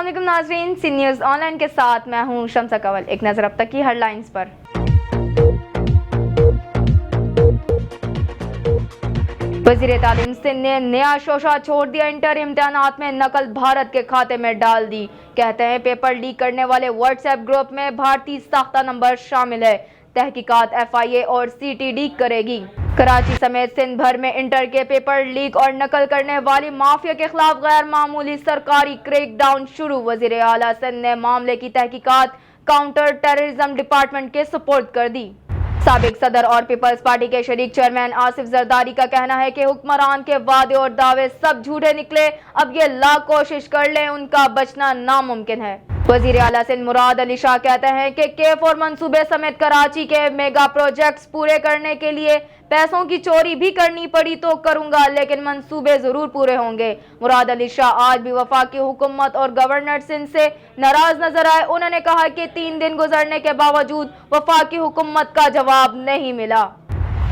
अस्सलाम नाज़रीन, सी news online के साथ मैं हूं शम्सा कंवल। एक नज़र अब तक की हेडलाइंस पर। वज़ीर तालीम सिंध ने नया शोशा छोड़ दिया, इंटर इम्तिहानात में नकल भारत के खाते में डाल दी। कहते हैं पेपर लीक करने वाले व्हाट्सएप ग्रुप में भारतीय साख्ता नंबर शामिल है। तहकीकात FIA और CTD करेगी। कराची समेत सिंध भर में इंटर के पेपर लीक और नकल करने वाली माफिया के खिलाफ गैर मामूली सरकारी क्रैकडाउन शुरू। वज़ीर आला सिंध ने मामले की तहकीकात काउंटर टेररिज्म डिपार्टमेंट के सुपुर्द कर दी। साबिक सदर और पीपल्स पार्टी के शरीक चेयरमैन आसिफ जरदारी का कहना है कि हुक्मरान के वादे और दावे सब झूठे निकले, अब ये लाख कोशिश कर लें उनका बचना नामुमकिन है। वजीर आला सिंध मुराद अली शाह कहते हैं कि K4 मंसूबे समेत कराची के मेगा प्रोजेक्ट्स पूरे करने के लिए पैसों की चोरी भी करनी पड़ी तो करूंगा, लेकिन मंसूबे जरूर पूरे होंगे। मुराद अली शाह आज भी वफाकी हुकूमत और गवर्नर सिंध से नाराज नजर आए। उन्होंने कहा कि 3 दिन गुजरने के बावजूद वफाकी हुकूमत का जवाब नहीं मिला।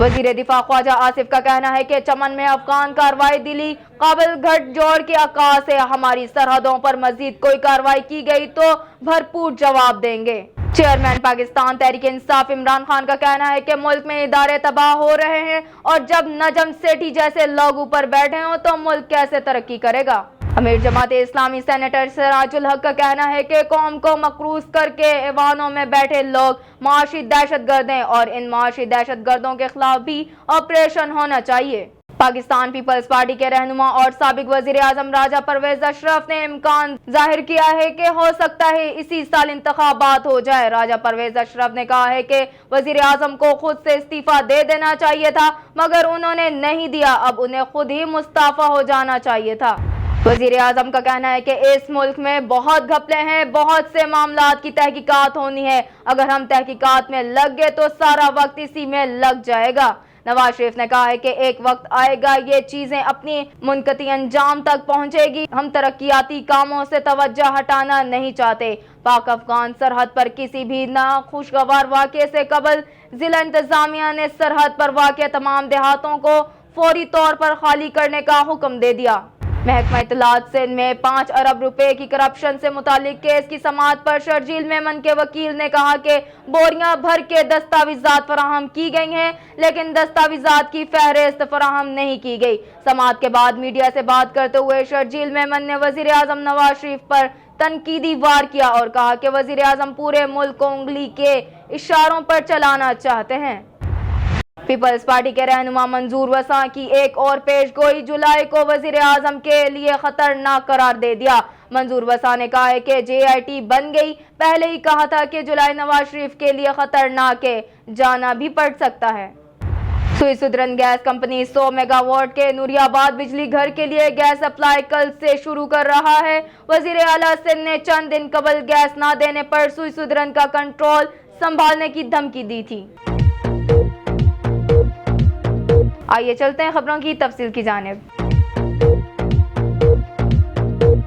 वजीर दिफा ख्वाजा आसिफ का कहना है कि चमन में अफगान कार्रवाई दिली काबिल घट जोड़ के आकाश से हमारी सरहदों पर मजीद कोई कार्रवाई की गई तो भरपूर जवाब देंगे। चेयरमैन पाकिस्तान तहरीक इंसाफ इमरान खान का कहना है कि मुल्क में इदारे तबाह हो रहे हैं और जब नजम सेठी जैसे लोग ऊपर बैठे हों तो मुल्क कैसे तरक्की करेगा। अमीर जमात इस्लामी सेनेटर सिराजुल हक का कहना है कि कौम को मकरूज करके ऐवानों में बैठे लोग माशी दहशतगर्द हैं और इन माशी दहशतगर्दों के खिलाफ भी ऑपरेशन होना चाहिए। पाकिस्तान पीपल्स पार्टी के रहनुमा और साबिक वजीर आजम राजा परवेज अशरफ ने इम्कान जाहिर किया है कि हो सकता है इसी साल इंतखाबात हो जाए। राजा परवेज अशरफ ने कहा है कि वजीर आजम को खुद से इस्तीफा दे देना चाहिए था, मगर उन्होंने नहीं दिया, अब उन्हें खुद ही मुस्ताफा हो जाना चाहिए था। वजीर आजम का कहना है कि इस मुल्क में बहुत घपले हैं, बहुत से मामलात की तहकीकात होनी है, अगर हम तहकीकात में लग गए तो सारा वक्त इसी में लग जाएगा। नवाज शरीफ ने कहा है कि एक वक्त आएगा ये चीजें अपनी मुनकती अंजाम तक पहुंचेगी। हम तरक्याती कामों से तवज्जो हटाना नहीं चाहते। पाक अफगान सरहद पर किसी भी नाखुशगवार वाक़े से कबल जिला इंतजामिया ने सरहद पर वाक़ तमाम देहातों को फौरी तौर पर खाली करने का हुक्म दे दिया। महकमा इत्तलात सिंध में 5 अरब रुपए की करप्शन से मुतालिक केस की समाअत पर शर्जील मेमन के वकील ने कहा कि बोरियां भर के दस्तावेजात फराहम की गई हैं, लेकिन दस्तावेजात की फहरिस्त फराहम नहीं की गई। समाअत के बाद मीडिया से बात करते हुए शर्जील मेमन ने वजीर आजम नवाज शरीफ पर तनकीदी वार किया और कहा कि वजीर आजम पूरे मुल्क को उंगली के इशारों पर चलाना चाहते हैं। पीपल्स पार्टी के रहनुमा मंजूर वसा की एक और पेशगोई जुलाई को वजीर आजम के लिए खतरनाक करार दे दिया। मंजूर वसा ने कहा है कि JIT बन गई, पहले ही कहा था कि जुलाई नवाज शरीफ के लिए खतरनाक है, जाना भी पड़ सकता है। सुई सुदरन गैस कंपनी 100 मेगावाट के नूरियाबाद बिजली घर के लिए गैस सप्लाई कल से शुरू कर रहा है। वजीर आला सिंध ने चंद दिन कबल गैस न देने पर सुई सुदरन का कंट्रोल संभालने की धमकी दी थी। आइए चलते हैं खबरों की तफसील की जानिब।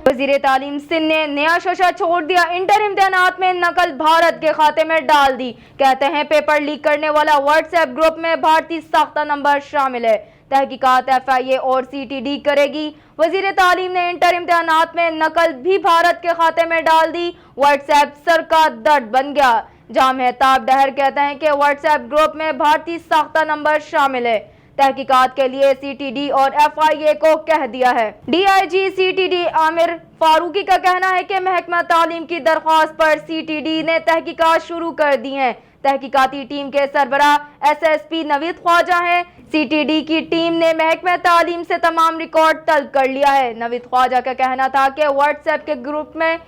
वजीर तालीम सिंध ने नया शोशा छोड़ दिया, इंटर इम्तिहानात में नकल भारत के खाते में डाल दी। कहते हैं पेपर लीक करने वाला व्हाट्सएप ग्रुप में भारतीय साख्ता नंबर शामिल है। तहकीकात FIA और CTD करेगी। वजीर तालीम ने इंटर इम्तिहानात में नकल भी भारत के खाते में डाल दी। व्हाट्सएप सर का दर्द बन गया। जहां मेहताब डहर कहते हैं कि व्हाट्सएप ग्रुप में भारतीय साख्ता नंबर शामिल है। तहकीकात के लिए CTD और FIA को कह दिया है। DIG CTD आमिर फारूकी का कहना है कि महकमा तालीम की दरख्वास्त पर CTD ने तहकीकात शुरू कर दी हैं। तहकीकाती टीम के सरबराह SSP नवीद ख्वाजा हैं। CTD की टीम ने महकमा तालीम से तमाम रिकॉर्ड तलब कर लिया है। नवीद ख्वाजा का कहना था कि व्हाट्सएप के ग्रुप में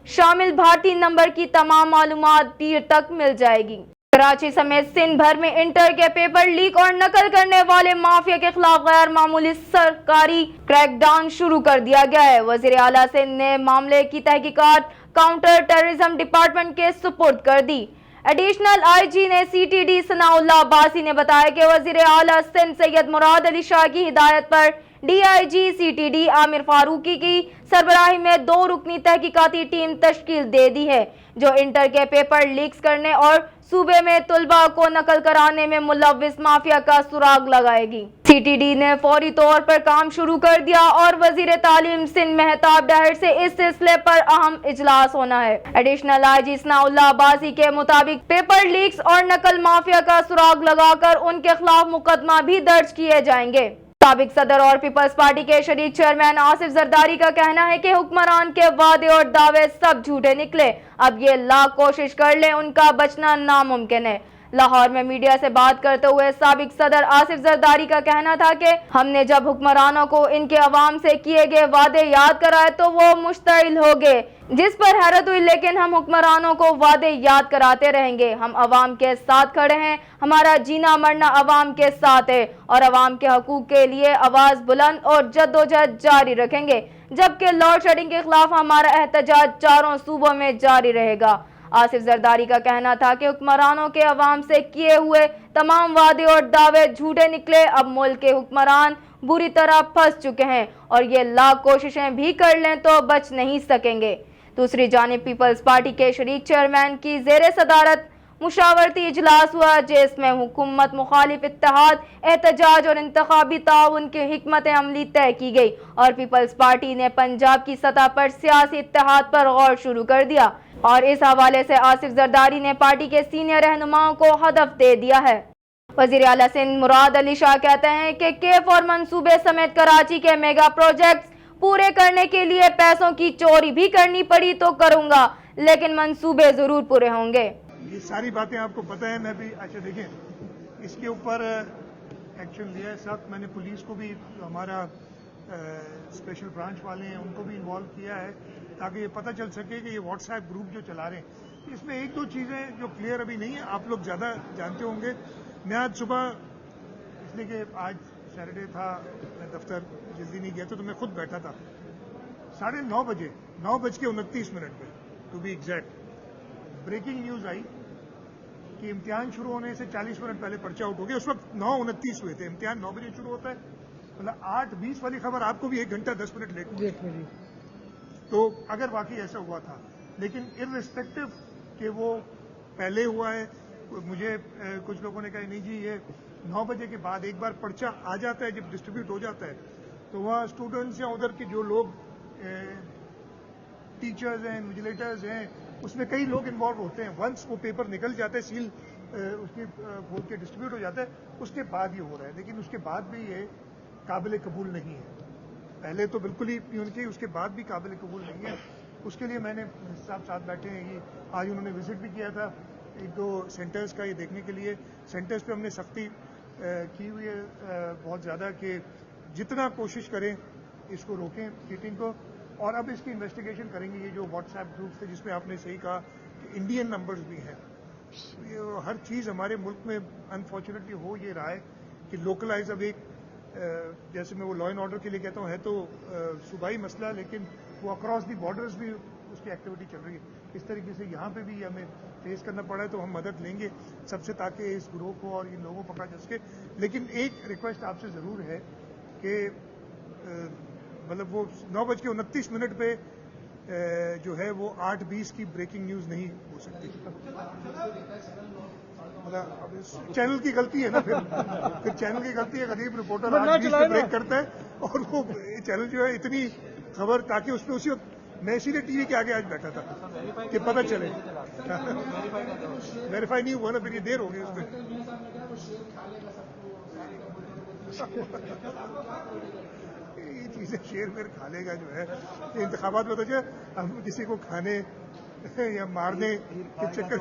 शामिल भारतीय नंबर की तमाम मालूमात पीर तक मिल जाएगी। कराची समेत सिंध भर में इंटर के पेपर लीक और नकल करने वाले माफिया के खिलाफ गैर मामूली सरकारी क्रैकडाउन शुरू कर दिया गया है। वजीर आला सिंध ने मामले की तहकीकात काउंटर टेररिज्म डिपार्टमेंट के सुपुर्द कर दी। एडिशनल IG ने CTD सनाउल्लाह अब्बासी ने बताया कि वजीर आला सिंध सैयद मुराद अली शाह की हिदायत पर DIG CTD आमिर फारूकी की सरबराही में 2 रुकनी तहकीकाती टीम तश्कील दे दी है, जो इंटर के पेपर लीक्स करने और सूबे में तुलबा को नकल कराने में मुलव्विस माफिया का सुराग लगाएगी। CTD ने फौरी तौर पर काम शुरू कर दिया और वजीर तालीम सिंध मेहताब डाहिर से इस सिलसिले पर अहम इजलास होना है। एडिशनल IG सनाउल्लाह अब्बासी के मुताबिक पेपर लीक्स और नकल माफिया का सुराग लगाकर उनके खिलाफ मुकदमा भी दर्ज किए जाएंगे। साबिक सदर और पीपल्स पार्टी के शरीक चेयरमैन आसिफ जरदारी का कहना है कि हुक्मरान के वादे और दावे सब झूठे निकले, अब ये लाख कोशिश कर ले उनका बचना नामुमकिन है। लाहौर में मीडिया से बात करते हुए साबिक सदर आसिफ जरदारी का कहना था कि हमने जब हुक्मरानों को इनके अवाम से किए गए वादे याद कराए तो वो मुश्तइल हो गए, जिस पर हैरत हुई, लेकिन हम हुक्मरानों को वादे याद कराते रहेंगे। हम अवाम के साथ खड़े हैं, हमारा जीना मरना अवाम के साथ है और अवाम के हकूक के लिए आवाज बुलंद और जद्दोजहद जारी रखेंगे, जबकि लोड शेडिंग के खिलाफ हमारा एहतजाज चारों सूबों में जारी रहेगा। आसिफ जरदारी का कहना था कि हुक्मरानों के अवाम से किए हुए तमाम वादे और दावे झूठे निकले, अब मुल्क के हुक्मरान बुरी तरह फंस चुके हैं और ये लाख कोशिशें भी कर लें तो बच नहीं सकेंगे। दूसरी जानिब पीपल्स पार्टी के शरीक चेयरमैन की ज़ेरे सदारत मुशावरती इजलास हुआ, जिसमें हुकूमत मुखालिफ इत्तेहाद, एहतजाज और इंतखाबी ताउन की हिकमत अमली तय की गई और पीपल्स पार्टी ने पंजाब की सतह पर सियासी इत्तेहाद पर गौर शुरू कर दिया और इस हवाले से आसिफ जरदारी ने पार्टी के सीनियर रहनुमाओं को हदफ दे दिया है। वज़ीर आला सिंध मुराद अली शाह कहते हैं कि केफ और मंसूबे समेत कराची के मेगा प्रोजेक्ट्स पूरे करने के लिए पैसों की चोरी भी करनी पड़ी तो करूंगा, लेकिन मंसूबे जरूर पूरे होंगे। ये सारी बातें आपको पता है। मैं भी अच्छा देखें, इसके ऊपर एक्शन लिया है साथ। मैंने पुलिस को भी, हमारा स्पेशल ब्रांच वाले हैं, उनको भी इन्वॉल्व किया है ताकि ये पता चल सके कि ये व्हाट्सएप ग्रुप जो चला रहे हैं, इसमें एक दो चीज़ें जो क्लियर अभी नहीं है, आप लोग ज़्यादा जानते होंगे। मैं आज सुबह, इसलिए कि आज सैटरडे था, मैं दफ्तर जल्दी नहीं गया था, तो मैं खुद बैठा था 9:30 बजे, 9:29 पे to be exact, breaking news आई कि इम्तिहान शुरू होने से 40 मिनट पहले पर्चा आउट हो गया। उस वक्त 9:29 हुए थे, इम्तिहान 9 बजे शुरू होता है, मतलब 8:20 वाली खबर आपको भी 1 घंटा 10 मिनट लेट मिली। तो अगर वाकई ऐसा हुआ था, लेकिन इर्रिस्पेक्टिव कि वो पहले हुआ है, मुझे कुछ लोगों ने कहा नहीं जी ये 9 बजे के बाद एक बार पर्चा आ जाता है, जब डिस्ट्रीब्यूट हो जाता है तो वहाँ स्टूडेंट्स या उधर के जो लोग टीचर्स हैं, इन्विजिलेटर्स हैं, उसमें कई लोग इन्वॉल्व होते हैं। वंस वो पेपर निकल जाता है, सील उसकी खोल के डिस्ट्रीब्यूट हो जाता है, उसके बाद ये हो रहा है। लेकिन उसके बाद भी ये काबिल कबूल नहीं है। पहले तो बिल्कुल ही उनके, उसके बाद भी काबिल कबूल नहीं है। उसके लिए मैंने साहब साथ बैठे हैं, ये आज उन्होंने विजिट भी किया था 1-2 सेंटर्स का, ये देखने के लिए। सेंटर्स पे हमने सख्ती की हुई है बहुत ज़्यादा कि जितना कोशिश करें इसको रोकें चीटिंग को, और अब इसकी इन्वेस्टिगेशन करेंगे। ये जो व्हाट्सएप ग्रुप थे जिसमें आपने सही कहा कि इंडियन नंबर्स भी हैं, ये हर चीज़ हमारे मुल्क में अनफॉर्चुनेटली हो ये रहा है कि लोकलाइज। अब एक जैसे मैं वो लॉ एंड ऑर्डर के लिए कहता हूँ, है तो सूबाई मसला, लेकिन वो अक्रॉस दी बॉर्डर्स भी उसकी एक्टिविटी चल रही है। इस तरीके से यहाँ पे भी हमें फेस करना पड़ा है, तो हम मदद लेंगे सबसे ताकि इस ग्रोह को और इन लोगों को पकड़ा जा सके। लेकिन एक रिक्वेस्ट आपसे ज़रूर है कि मतलब वो 9:29 पे जो है वो 8:20 की ब्रेकिंग न्यूज़ नहीं हो सकती। मतलब चैनल की गलती है ना, फिर चैनल की गलती है। गरीब रिपोर्टर 8:20 पे ब्रेक करता है और वो चैनल जो है इतनी खबर, ताकि उस पर उसी वक्त मैं इसीलिए टीवी के आगे आज बैठा था कि पता चले। वेरीफाई नहीं हुआ ना, फिर ये देर हो गई उसमें। ये चीज़ें शेर मेर खा लेगा जो है, इंतखाबात में तो जो हम किसी को खाने या मारने के चक्कर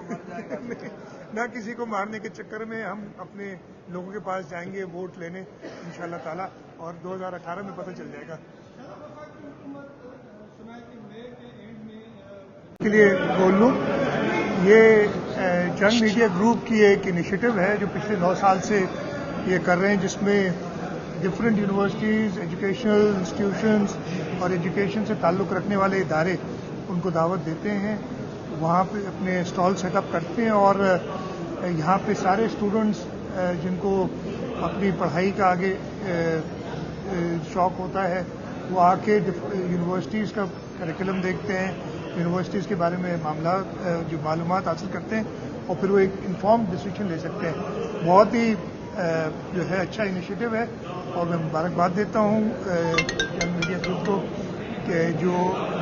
में, ना किसी को मारने के चक्कर में हम अपने लोगों के पास जाएंगे वोट लेने इंशाल्लाह ताला, और 2018 में पता चल जाएगा। के लिए बोल लूँ, ये जंग मीडिया ग्रुप की एक इनिशिएटिव है जो पिछले 9 साल से ये कर रहे हैं, जिसमें डिफरेंट यूनिवर्सिटीज़, एजुकेशनल इंस्टीट्यूशंस और एजुकेशन से ताल्लुक़ रखने वाले इदारे उनको दावत देते हैं, वहाँ पे अपने स्टॉल सेटअप करते हैं और यहाँ पे सारे स्टूडेंट्स जिनको अपनी पढ़ाई का आगे शौक़ होता है, वो आके यूनिवर्सिटीज़ का करिकुलम देखते हैं, यूनिवर्सिटीज़ के बारे में मामला जो मालूमात हासिल करते हैं, और फिर वो एक इन्फॉर्म्ड डिसीजन ले सकते हैं। बहुत ही जो है अच्छा इनिशिएटिव है और मैं मुबारकबाद देता हूँ यंग मीडिया ग्रुप को कि जो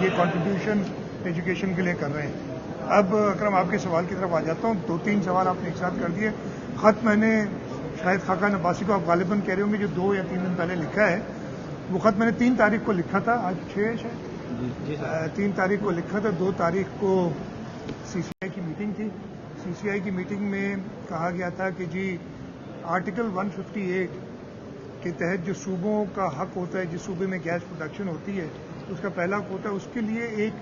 ये कंट्रीब्यूशन एजुकेशन के लिए कर रहे हैं। अब अकरम आपके सवाल की तरफ आ जाता हूँ। 2-3 सवाल आपने एक साथ कर दिए। ख़त मैंने शायद खाकान अब्बासी को आप गालिबन कह रहे होंगे जो 2 या 3 दिन पहले लिखा है, वो ख़त मैंने 3 तारीख को लिखा था, आज 6 है शायद, 3 तारीख को लिखा था। 2 तारीख को CCI की मीटिंग थी। CCI की मीटिंग में कहा गया था कि जी आर्टिकल 158 के तहत जो सूबों का हक होता है, जिस सूबे में गैस प्रोडक्शन होती है उसका पहला हक होता है, उसके लिए एक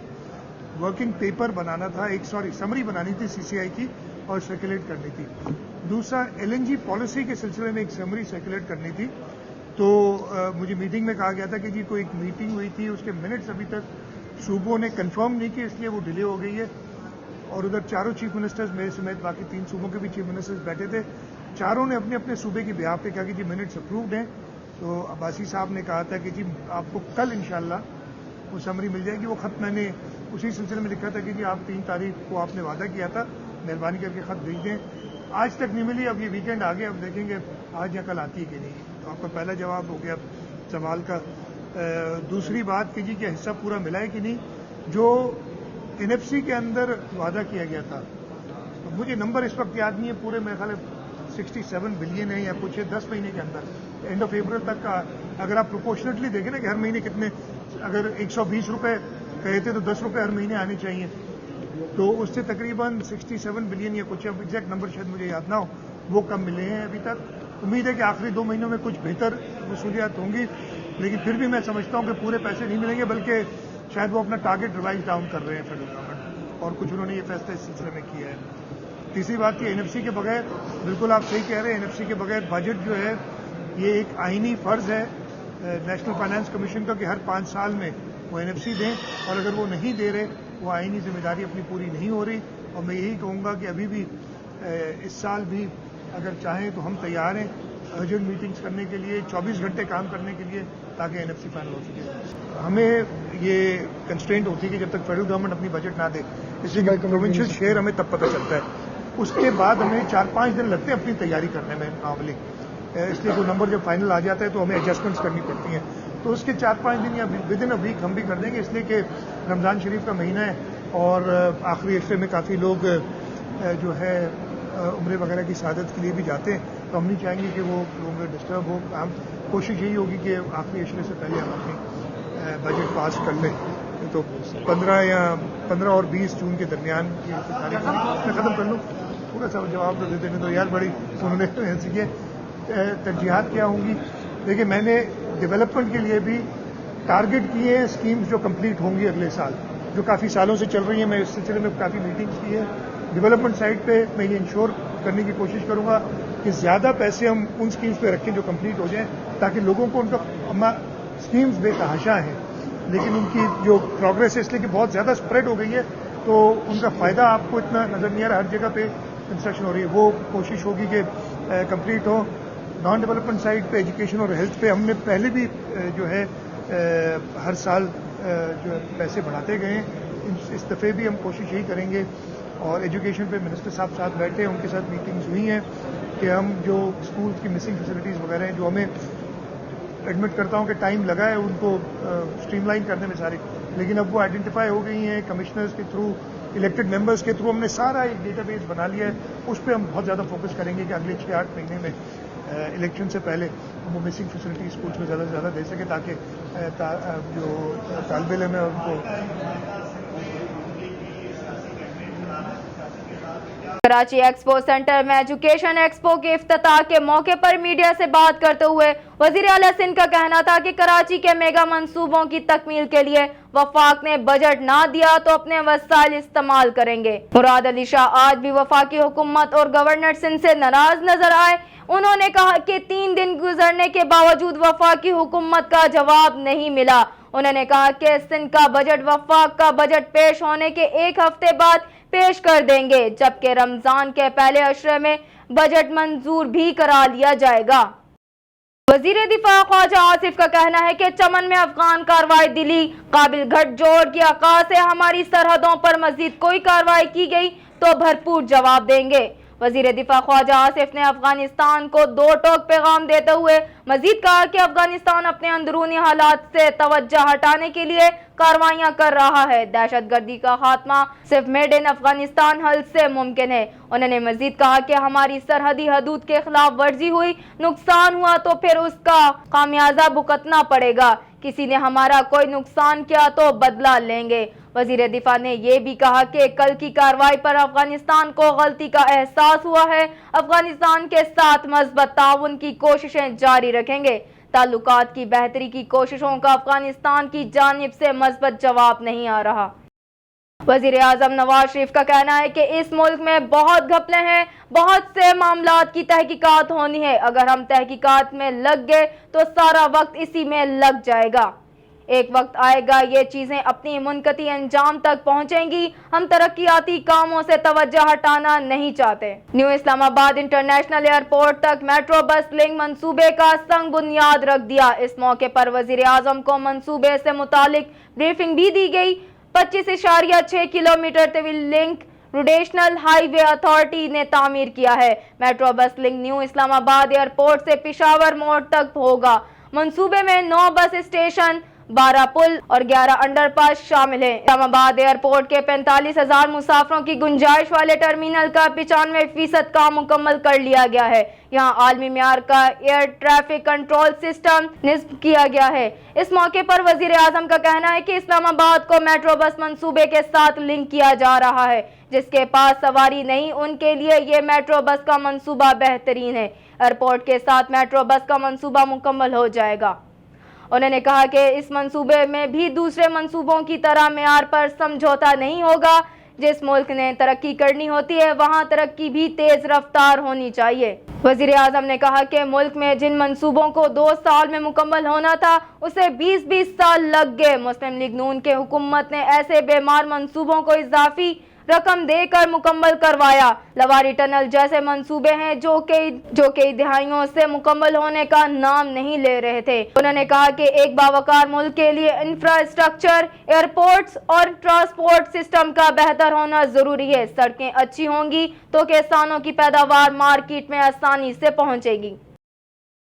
वर्किंग पेपर बनाना था, समरी बनानी थी CCI की और सर्कुलेट करनी थी। दूसरा LNG पॉलिसी के सिलसिले में एक समरी सर्कुलेट करनी थी। तो मुझे मीटिंग में कहा गया था कि जी कोई एक मीटिंग हुई थी, उसके मिनट्स अभी तक सूबों ने कंफर्म नहीं किए, इसलिए वो डिले हो गई है। और उधर चारों चीफ मिनिस्टर्स, मेरे समेत बाकी 3 सूबों के भी चीफ मिनिस्टर्स बैठे थे, चारों ने अपने अपने सूबे की बिहाफ पे कहा कि जी मिनट्स अप्रूव्ड हैं। तो अब्बासी साहब ने कहा था कि जी आपको कल इंशाल्लाह वो समरी मिल जाएगी। वो खत मैंने उसी सिलसिले में लिखा था कि जी आप 3 तारीख को आपने वादा किया था, मेहरबानी करके खत भेज दें। आज तक नहीं मिली, अब ये वीकेंड आ गया, अब देखेंगे आज या कल आती है कि नहीं। तो आपका पहला जवाब हो गया सवाल का। दूसरी बात कि जी क्या हिस्सा पूरा मिला है कि नहीं, जो NFC के अंदर वादा किया गया था, तो मुझे नंबर इस वक्त याद नहीं है, पूरे मेरे ख्याल 67 बिलियन है या कुछ है 10 महीने के अंदर, एंड ऑफ अप्रैल तक का। अगर आप प्रोपोर्शनेटली देखें ना कि हर महीने कितने, अगर 120 रुपए कहे थे तो 10 रुपए हर महीने आने चाहिए, तो उससे तकरीबन 67 बिलियन या कुछ, अब एग्जैक्ट नंबर शायद मुझे याद ना हो, वो कम मिले हैं अभी तक। उम्मीद है कि आखिरी 2 महीनों में कुछ बेहतर वसूलियात होंगी, लेकिन फिर भी मैं समझता हूं कि पूरे पैसे नहीं मिलेंगे, बल्कि शायद वो अपना टारगेट रिवाइज डाउन कर रहे हैं फेडरल गवर्नमेंट, और कुछ उन्होंने ये फैसला इस सिलसिले में किया है। तीसरी बात कि NFC के बगैर, बिल्कुल आप सही कह रहे हैं, NFC के बगैर बजट जो है ये एक आईनी फर्ज है नेशनल फाइनेंस कमीशन का कि हर 5 साल में वो NFC दें, और अगर वो नहीं दे रहे, वो आईनी जिम्मेदारी अपनी पूरी नहीं हो रही। और मैं यही कहूँगा कि अभी भी इस साल भी अगर चाहें तो हम तैयार हैं अर्जेंट मीटिंग्स करने के लिए, 24 घंटे काम करने के लिए, ताकि NFC फाइनल हो सके। हमें ये कंस्ट्रेंट होती है कि जब तक फेडरल गवर्नमेंट अपनी बजट ना दे, इसलिए प्रोविंशियल शेयर हमें तब पता चलता है, उसके बाद हमें 4-5 दिन लगते हैं अपनी तैयारी करने में नॉर्मली, इसलिए वो नंबर जब फाइनल आ जाता है तो हमें एडजस्टमेंट्स करनी पड़ती हैं। तो उसके 4-5 दिन या विद इन अ वीक हम भी कर देंगे, इसलिए कि रमज़ान शरीफ का महीना है और आखिरी हिस्से में काफ़ी लोग जो है उम्रे वगैरह की शहादत के लिए भी जाते हैं, तो हम नहीं चाहेंगे कि वो लोग डिस्टर्ब हो। हम कोशिश यही होगी कि आखिरी इशरे से पहले हम अपनी बजट पास कर लें। तो 15 और 20 जून के दरमियान की तारीख मैं ख़त्म कर लूँ, पूरा सा जवाब तो दे देने तो यार, बड़ी उन्होंने ऐसी के तरजीहात क्या होंगी। देखिए मैंने डेवलपमेंट के लिए भी टारगेट किए हैं स्कीम्स जो कंप्लीट होंगी अगले साल, जो काफ़ी सालों से चल रही है। मैं इस सिलसिले में काफ़ी मीटिंग्स की है। डेवलपमेंट साइड पे मैं ये इंश्योर करने की कोशिश करूंगा कि ज़्यादा पैसे हम उन स्कीम्स पे रखें जो कंप्लीट हो जाएं, ताकि लोगों को उनका स्कीम्स बेतहाशा हैं, लेकिन उनकी जो प्रोग्रेस है, इसलिए कि बहुत ज़्यादा स्प्रेड हो गई है, तो उनका फ़ायदा आपको इतना नज़र नहीं आ रहा। हर जगह पे कंस्ट्रक्शन हो रही है, वो कोशिश होगी कि कंप्लीट हो। नॉन डेवलपमेंट साइड पे, एजुकेशन और हेल्थ पे हमने पहले भी जो है हर साल जो है पैसे बढ़ाते गए हैं, इस दफ़े भी हम कोशिश यही करेंगे। और एजुकेशन पे मिनिस्टर साहब साथ बैठे हैं, उनके साथ मीटिंग्स हुई हैं कि हम जो स्कूल की मिसिंग फैसिलिटीज़ वगैरह हैं, जो हमें एडमिट करता हूं कि टाइम लगा है उनको स्ट्रीमलाइन करने में सारी, लेकिन अब वो आइडेंटिफाई हो गई हैं कमिश्नर्स के थ्रू, इलेक्टेड मेंबर्स के थ्रू। हमने सारा एक डेटाबेस बना लिया है, उस पर हम बहुत ज़्यादा फोकस करेंगे कि अगले 6-8 महीने में इलेक्शन से पहले हम वो मिसिंग फैसिलिटी स्कूल्स में ज़्यादा से ज़्यादा दे सकें, ताकि जो तालिब इल्म है उनको। कराची एक्सपो सेंटर में एजुकेशन एक्सपो के इफ्तिताह के मौके पर मीडिया से बात करते हुए वजीर आला सिंध का कहना था कि कराची के मेगा मंसूबों की तकमील के लिए वफाक ने बजट ना दिया तो अपने वसाइल इस्तेमाल करेंगे। मुराद अली शाह आज भी वफाकी हुकूमत और गवर्नर सिंध से नाराज नजर आए। उन्होंने कहा कि 3 दिन गुजरने के बावजूद वफाकी हुकूमत का जवाब नहीं मिला। उन्होंने कहा कि सिंध का बजट वफाक का बजट पेश होने के 1 हफ्ते बाद पेश कर देंगे, जबकि रमजान के पहले अशरे में बजट मंजूर भी करा लिया जाएगा। वजीर दिफा ख्वाजा आसिफ का कहना है कि चमन में अफगान कार्रवाई दिली काबिल गठजोड़ की आकाश से हमारी सरहदों पर मजीद कोई कार्रवाई की गई तो भरपूर जवाब देंगे। وزیر دفاع خواجہ آصف نے افغانستان کو دو ٹوک پیغام دیتے ہوئے مزید کہا کہ افغانستان اپنے اندرونی حالات سے توجہ ہٹانے کے لیے کارروائیاں کر رہا ہے۔ دہشت گردی کا خاتمہ صرف میڈ ان افغانستان حل سے ممکن ہے۔ انہوں نے مزید کہا کہ ہماری سرحدی حدود کے خلاف ورزی ہوئی، نقصان ہوا تو پھر اس کا خمیازہ بھگتنا پڑے گا۔ کسی نے ہمارا کوئی نقصان کیا تو بدلہ لیں گے۔ وزیر دفاع نے یہ بھی کہا کہ کل کی کارروائی پر افغانستان کو غلطی کا احساس ہوا ہے۔ افغانستان کے ساتھ مثبت تعاون کی کوششیں جاری رکھیں گے۔ تعلقات کی بہتری کی کوششوں کا افغانستان کی جانب سے مثبت جواب نہیں آ رہا۔ وزیر اعظم نواز شریف کا کہنا ہے کہ اس ملک میں بہت گھپلے ہیں، بہت سے معاملات کی تحقیقات ہونی ہے۔ اگر ہم تحقیقات میں لگ گئے تو سارا وقت اسی میں لگ جائے گا۔ ایک وقت آئے گا یہ چیزیں اپنی منقطع انجام تک پہنچیں گی۔ ہم ترقیاتی کاموں سے توجہ ہٹانا نہیں چاہتے۔ نیو اسلام آباد انٹرنیشنل ایئرپورٹ تک میٹرو بس لنک منصوبے کا سنگ بنیاد رکھ دیا۔ اس موقع پر وزیر اعظم کو منصوبے سے متعلق بریفنگ بھی دی گئی۔ 25.6 کلومیٹر طویل لنک روڈیشنل ہائی وے اتھارٹی نے تعمیر کیا ہے۔ میٹرو بس لنک نیو اسلام آباد ایئرپورٹ سے پشاور موڑ تک ہوگا۔ منصوبے میں 9 بس اسٹیشن، 12 پل اور 11 انڈر پاس شامل ہیں۔ اسلام آباد ایئرپورٹ کے 45,000 مسافروں کی گنجائش والے ٹرمینل کا 95% کام مکمل کر لیا گیا ہے۔ یہاں عالمی معیار کا ایئر ٹریفک کنٹرول سسٹم نصب کیا گیا ہے۔ اس موقع پر وزیر اعظم کا کہنا ہے کہ اسلام آباد کو میٹرو بس منصوبے کے ساتھ لنک کیا جا رہا ہے۔ جس کے پاس سواری نہیں ان کے لیے یہ میٹرو بس کا منصوبہ بہترین ہے۔ ایئرپورٹ کے ساتھ میٹرو بس کا منصوبہ مکمل ہو جائے گا۔ انہوں نے کہا کہ اس منصوبے میں بھی دوسرے منصوبوں کی طرح معیار پر سمجھوتا نہیں ہوگا۔ جس ملک نے ترقی کرنی ہوتی ہے وہاں ترقی بھی تیز رفتار ہونی چاہیے۔ وزیر اعظم نے کہا کہ ملک میں جن منصوبوں کو 2 سال میں مکمل ہونا تھا اسے 20 سال لگ گئے۔ مسلم لیگ نون کے حکومت نے ایسے بے مار منصوبوں کو اضافی رقم دے کر مکمل کروایا۔ لواری ٹنل جیسے منصوبے ہیں جو کئی دہائیوں سے مکمل ہونے کا نام نہیں لے رہے تھے۔ انہوں نے کہا کہ ایک باوقار ملک کے لیے انفراسٹرکچر، ایئرپورٹس اور ٹرانسپورٹ سسٹم کا بہتر ہونا ضروری ہے۔ سڑکیں اچھی ہوں گی تو کسانوں کی پیداوار مارکیٹ میں آسانی سے پہنچے گی۔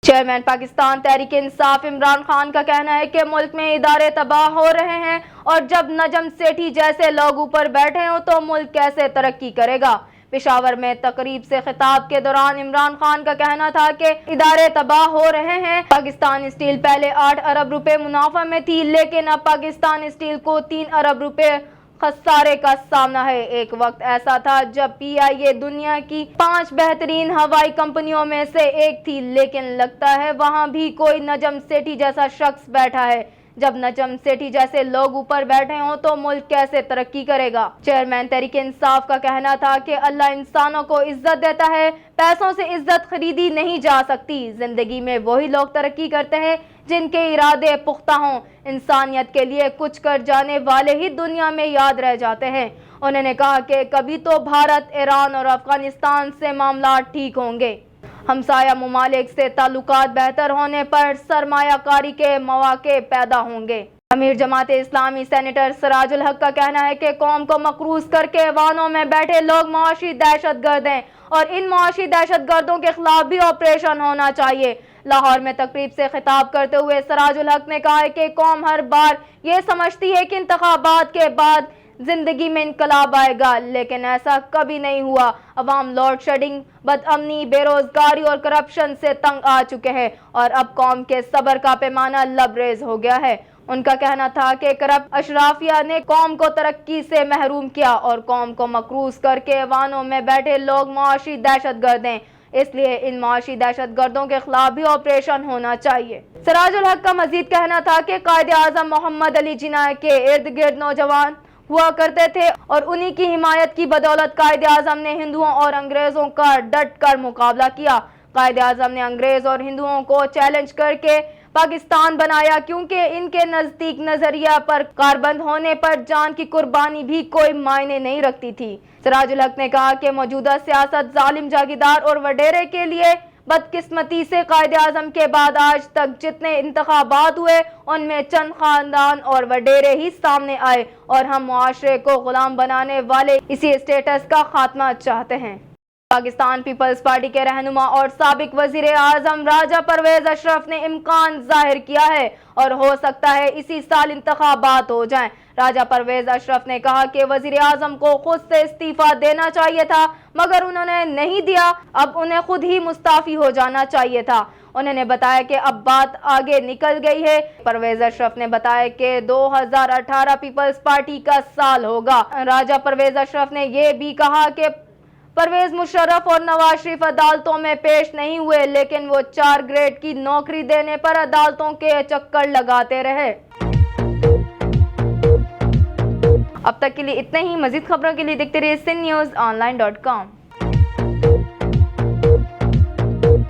چیئرمین پاکستان تحریک انصاف عمران خان کا کہنا ہے کہ ملک میں ادارے تباہ ہو رہے ہیں اور جب نجم سیٹھی جیسے لوگ اوپر بیٹھے ہوں تو ملک کیسے ترقی کرے گا۔ پشاور میں تقریب سے خطاب کے دوران عمران خان کا کہنا تھا کہ ادارے تباہ ہو رہے ہیں۔ پاکستان اسٹیل پہلے 8 ارب روپے منافع میں تھی لیکن اب پاکستان اسٹیل کو 3 ارب روپے خسارے کا سامنا ہے۔ ایک وقت ایسا تھا جب PIA دنیا کی 5 بہترین ہوائی کمپنیوں میں سے ایک تھی لیکن لگتا ہے وہاں بھی کوئی نجم سیٹھی جیسا شخص بیٹھا ہے۔ جب نجم سیٹھی جیسے لوگ اوپر بیٹھے ہوں تو ملک کیسے ترقی کرے گا۔ چیئرمین تحریک انصاف کا کہنا تھا کہ اللہ انسانوں کو عزت دیتا ہے، پیسوں سے عزت خریدی نہیں جا سکتی۔ زندگی میں وہی لوگ ترقی کرتے ہیں جن کے ارادے پختہ ہوں۔ انسانیت کے لیے کچھ کر جانے والے ہی دنیا میں یاد رہ جاتے ہیں۔ انہوں نے کہا کہ کبھی تو بھارت، ایران اور افغانستان سے معاملات ٹھیک ہوں گے۔ ہمسایہ ممالک سے تعلقات بہتر ہونے پر سرمایہ کاری کے مواقع پیدا ہوں گے۔ امیر جماعت اسلامی سینیٹر سراج الحق کا کہنا ہے کہ قوم کو مقروض کر کے ایوانوں میں بیٹھے لوگ معاشی دہشت گرد ہیں اور ان معاشی دہشت گردوں کے خلاف بھی آپریشن ہونا چاہیے۔ لاہور میں تقریب سے خطاب کرتے ہوئے سراج الحق نے کہا کہ قوم ہر بار یہ سمجھتی ہے کہ انتخابات کے بعد زندگی میں انقلاب آئے گا لیکن ایسا کبھی نہیں ہوا۔ عوام لوڈ شیڈنگ، بدامنی، بے روزگاری اور کرپشن سے تنگ آ چکے ہیں اور اب قوم کے صبر کا پیمانہ لبریز ہو گیا ہے۔ ان کا کہنا تھا کہ کرپٹ اشرافیہ نے قوم کو ترقی سے محروم کیا اور قوم کو مقروض کر کے ایوانوں میں بیٹھے لوگ معاشی دہشت گرد ہیں، اس لیے ان معاشی دہشت گردوں کے خلاف بھی آپریشن ہونا چاہیے۔ سراج الحق کا مزید کہنا تھا کہ قائد اعظم محمد علی جناح کے ارد گرد نوجوان ہوا کرتے تھے اور انہی کی حمایت کی بدولت قائد اعظم نے ہندوؤں اور انگریزوں کا ڈٹ کر مقابلہ کیا۔ قائد اعظم نے انگریز اور ہندوؤں کو چیلنج کر کے پاکستان بنایا کیونکہ ان کے نزدیک نظریہ پر کاربند ہونے پر جان کی قربانی بھی کوئی معنی نہیں رکھتی تھی۔ سراج الحق نے کہا کہ موجودہ سیاست ظالم جاگیردار اور وڈیرے کے لیے بدقسمتی سے قائد اعظم کے بعد آج تک جتنے انتخابات ہوئے ان میں چند خاندان اور وڈیرے ہی سامنے آئے اور ہم معاشرے کو غلام بنانے والے اسی اسٹیٹس کا خاتمہ چاہتے ہیں۔ पाकिस्तान पीपल्स पार्टी के रहनुमा और साबिक वजीर आजम राजा परवेज अशरफ ने इम्कान जाहिर किया है और हो सकता है इसी साल इंतखाबात हो जाएं। राजा परवेज अशरफ ने कहा कि वजीर आजम को खुद से इस्तीफा देना चाहिए था, मगर उन्होंने नहीं दिया। अब उन्हें खुद ही मुस्ताफी हो जाना चाहिए था। उन्होंने बताया कि अब बात आगे निकल गई है। परवेज अशरफ ने बताया कि 2018 पीपल्स पार्टी का साल होगा। राजा परवेज अशरफ ने ये भी कहा कि परवेज मुशर्रफ और नवाज शरीफ अदालतों में पेश नहीं हुए, लेकिन वो 4 ग्रेड की नौकरी देने पर अदालतों के चक्कर लगाते रहे। अब तक के लिए इतना ही। मजीद खबरों के लिए देखते रहिए SindNewsOnline.com।